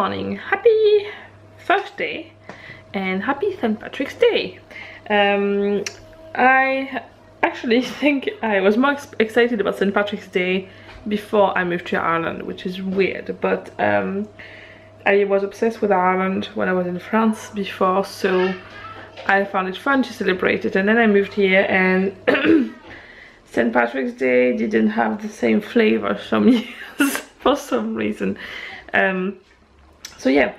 morning, happy Thursday and happy St. Patrick's Day. I actually think I was more excited about St. Patrick's Day before I moved to Ireland, which is weird, but I was obsessed with Ireland when I was in France before, so I found it fun to celebrate it. And then I moved here and St. Patrick's Day didn't have the same flavor some years for some reason. So yeah,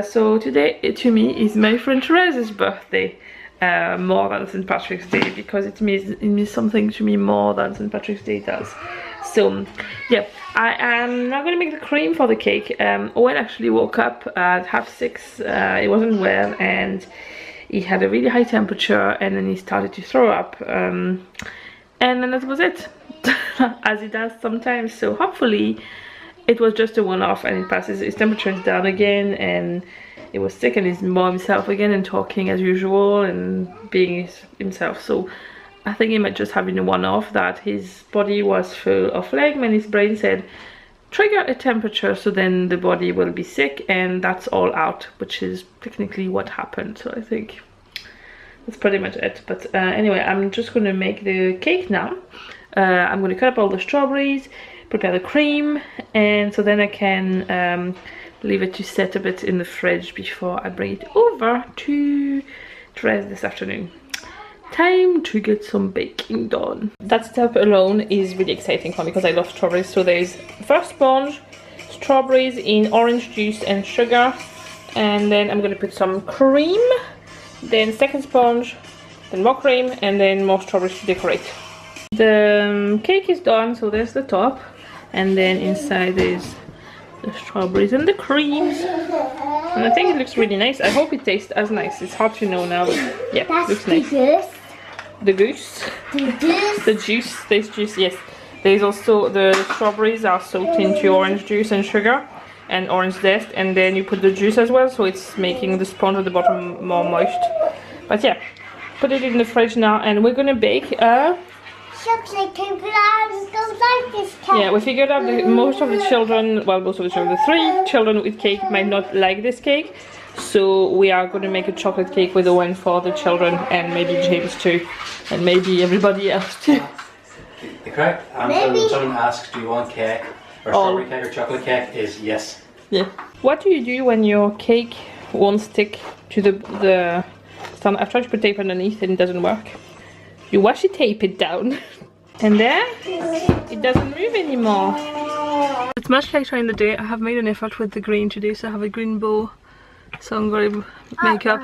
so today to me is my friend Therese's birthday, more than St. Patrick's Day, because it means something to me more than St. Patrick's Day does. So yeah, I am now going to make the cream for the cake. Owen actually woke up at 6:30. He wasn't well and he had a really high temperature, and then he started to throw up, and then that was it. As he does sometimes. So hopefully it was just a one-off and it passes. His temperature is down again and he was sick and he's more himself again and talking as usual and being himself. So I think he might just have been a one-off, that his body was full of phlegm and his brain said trigger a temperature, so then the body will be sick, and that's all out, which is technically what happened. So I think that's pretty much it. But anyway, I'm just going to make the cake now. I'm going to cut up all the strawberries, prepare the cream, and so then I can leave it to set a bit in the fridge before I bring it over to Therese this afternoon. Time to get some baking done. That step alone is really exciting for me because I love strawberries. So there's first sponge, strawberries in orange juice and sugar, and then I'm going to put some cream, then second sponge, then more cream, and then more strawberries to decorate. The cake is done, so there's the top, and then inside there's the strawberries and the creams, and I think it looks really nice. I hope it tastes as nice. It's hard to know now, but yeah, it looks nice. The goose, the juice, there's juice, yes. There's also the strawberries are soaked into orange juice and sugar and orange zest, and then you put the juice as well, so it's making the sponge at the bottom more moist. But yeah, put it in the fridge now, and we're gonna bake a chocolate cake, but I don't like this cake. Yeah, we figured out that most of the children, the 3 children with cake might not like this cake. So we are going to make a chocolate cake with Owen for the children, and maybe James too, and maybe everybody else too. The correct answer when someone asks, do you want cake, or strawberry cake or chocolate cake, is yes. Yeah. What do you do when your cake won't stick to the stand? I've tried to put tape underneath and it doesn't work. You washi tape it down. And there, it doesn't move anymore. It's much later in the day. I have made an effort with the green today, so I have a green bow, some green makeup,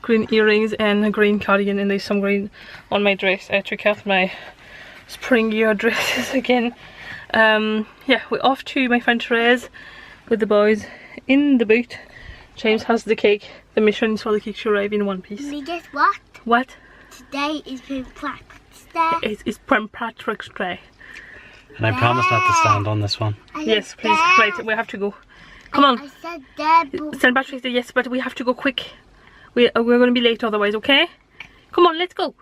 green earrings, and a green cardigan, and there's some green on my dress. I took out my springier dresses again. Yeah, we're off to my friend Therese with the boys in the boot. James has the cake. The mission is for the cake to arrive in one piece. Guess what? What? Today is St. Patrick's Day. It's St. Patrick's Day. And I promise not to stand on this one. Yes, please. Right, we have to go. Come on. I said there, St. Patrick's Day, yes, but we have to go quick. We're going to be late otherwise, okay? Come on, let's go.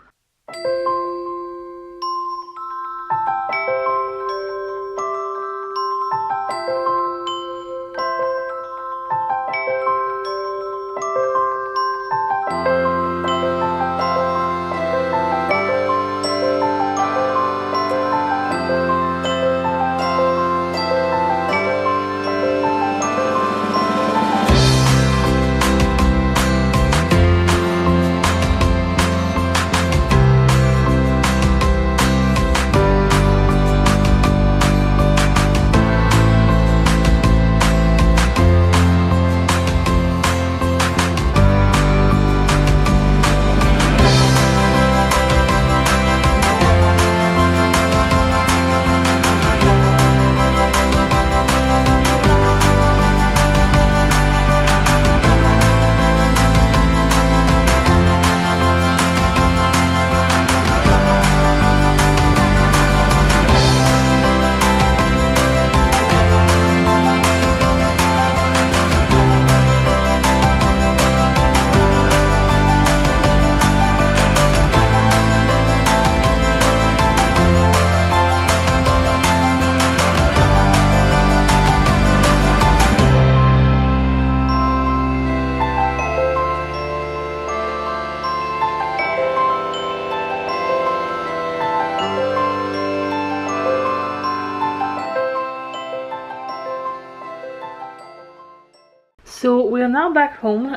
we are now back home.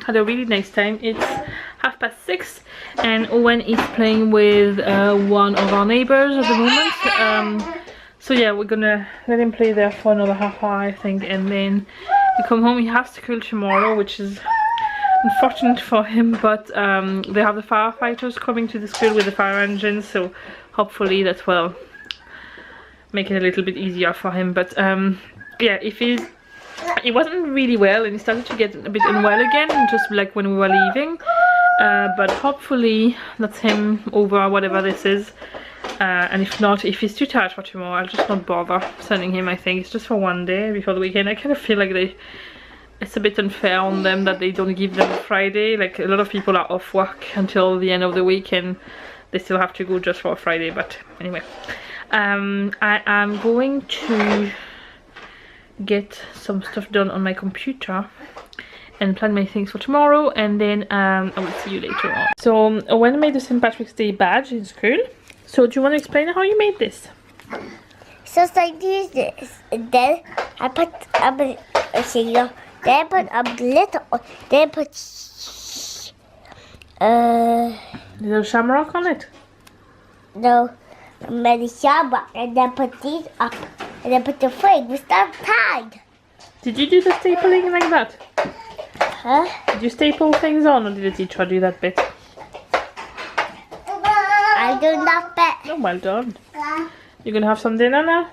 Had a really nice time. It's 6:30 and Eoghan is playing with one of our neighbors at the moment. So yeah, we're gonna let him play there for another half hour, I think, and then we come home. He has school tomorrow, which is unfortunate for him, but they have the firefighters coming to the school with the fire engines, so hopefully that will make it a little bit easier for him. But yeah, he wasn't really well and he started to get a bit unwell again, just like when we were leaving, but hopefully that's him over whatever this is. And if not, if he's too tired for tomorrow, I'll just not bother sending him. I think it's just for one day before the weekend. I kind of feel like it's a bit unfair on them that they don't give them Friday. Like, a lot of people are off work until the end of the week and they still have to go just for a Friday. But anyway, I am going to get some stuff done on my computer and plan my things for tomorrow, and then I will see you later on. So when I made the St. Patrick's Day badge in school, so do you want to explain how you made this? So I use this, and then I put a single, then I put a little, then I put little shamrock on it? No, many shamrock, and then put these up, and then put the flag with that tied. Did you do the stapling like that? Huh? Did you staple things on, or did the teacher do that bit? I do not bet. Oh, well done. You're gonna have some dinner now?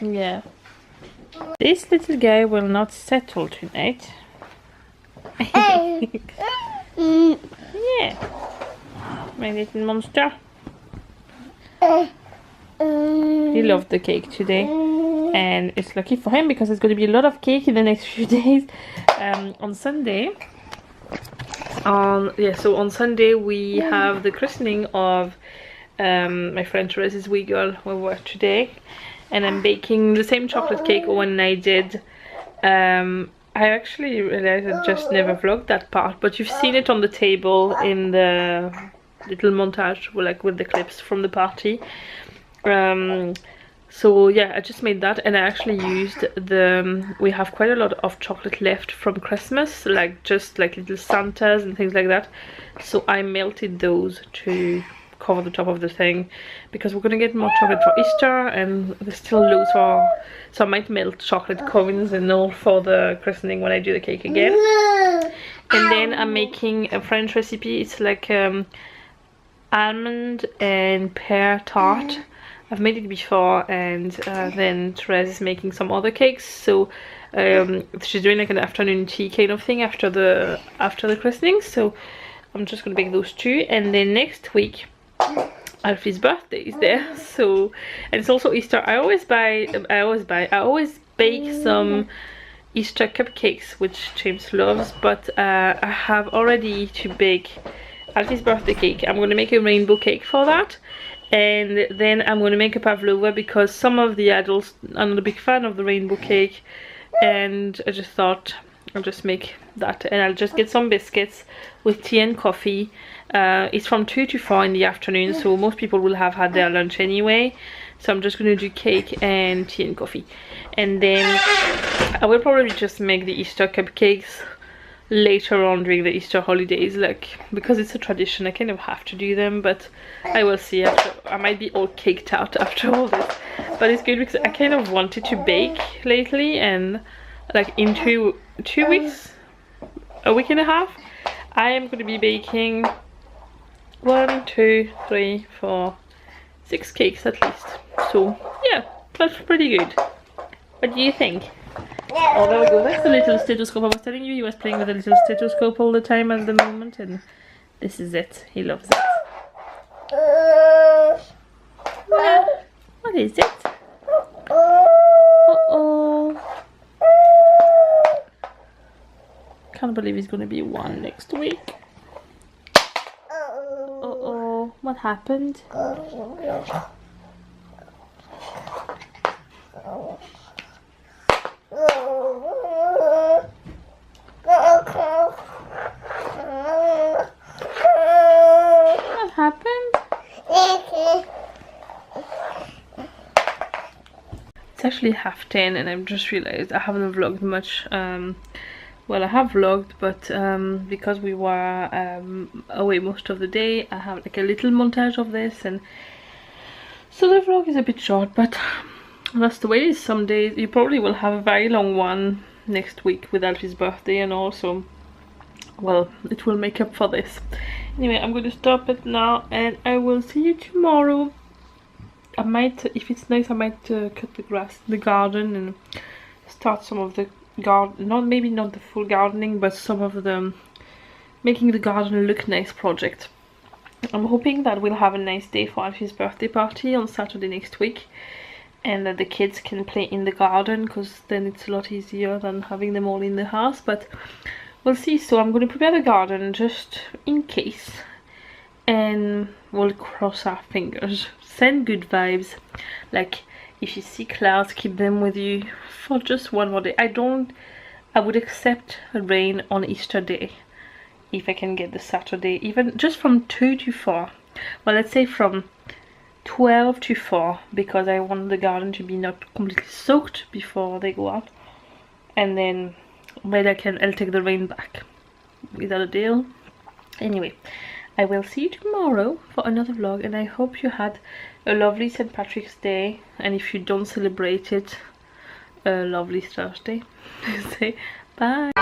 Yeah. This little guy will not settle tonight. Hey. Yeah. My little monster. He loved the cake today. And it's lucky for him because there's going to be a lot of cake in the next few days. On Sunday. So on Sunday we have the christening of my friend Therese's wee girl who worked today, and I'm baking the same chocolate cake when I did. I actually realized I just never vlogged that part, but you've seen it on the table in the little montage, like with the clips from the party. So yeah, I just made that, and I actually used we have quite a lot of chocolate left from Christmas, like just like little Santas and things like that, so I melted those to cover the top of the thing, because we're gonna get more chocolate for Easter and there's still loads for, so I might melt chocolate coins and all for the christening when I do the cake again. And then I'm making a French recipe. It's like almond and pear tart. I've made it before, and then Therese is making some other cakes, so she's doing like an afternoon tea kind of thing after the christening, so I'm just gonna bake those two. And then next week Alfie's birthday is there, so, and it's also Easter. I always bake some Easter cupcakes, which James loves, but I have already to bake Alfie's birthday cake. I'm gonna make a rainbow cake for that. And then I'm going to make a pavlova, because some of the adults are not a big fan of the rainbow cake, and I just thought I'll just make that. And I'll just get some biscuits with tea and coffee. It's from 2 to 4 in the afternoon, so most people will have had their lunch anyway, so I'm just going to do cake and tea and coffee. And then I will probably just make the Easter cupcakes later on during the Easter holidays, like, because it's a tradition, I kind of have to do them, but I will see. After, I might be all caked out after all this, but it's good because I kind of wanted to bake lately, and like in two weeks, a week and a half, I am going to be baking 1, 2, 3, 4, 6 cakes at least. So yeah, that's pretty good. What do you think? Oh, there we go. That's the little stethoscope I was telling you. He was playing with a little stethoscope all the time at the moment, and this is it. He loves it. What is it? Uh-oh. Can't believe he's going to be 1 next week. Uh-oh. What happened? What happened? It's actually 10:30 and I've just realized I haven't vlogged much. Well, I have vlogged, but because we were away most of the day, I have like a little montage of this, and so the vlog is a bit short, but that's the way it is some days. You probably will have a very long one next week with Alfie's birthday and all, so well, it will make up for this. Anyway, I'm going to stop it now and I will see you tomorrow. I might, if it's nice, I might cut the grass in the garden and start some of the garden, maybe not the full gardening, but some of the making the garden look nice project. I'm hoping that we'll have a nice day for Alfie's birthday party on Saturday next week, and that the kids can play in the garden, because then it's a lot easier than having them all in the house, but we'll see. So I'm going to prepare the garden just in case, and we'll cross our fingers. Send good vibes, like if you see clouds, keep them with you for just one more day. I would accept rain on Easter Day if I can get the Saturday, even just from 2 to 4. Well, let's say from 12 to 4, because I want the garden to be not completely soaked before they go out, and then maybe I'll take the rain back. Is that a deal? Anyway, I will see you tomorrow for another vlog, and I hope you had a lovely St. Patrick's Day, and if you don't celebrate it, a lovely Thursday. Say bye.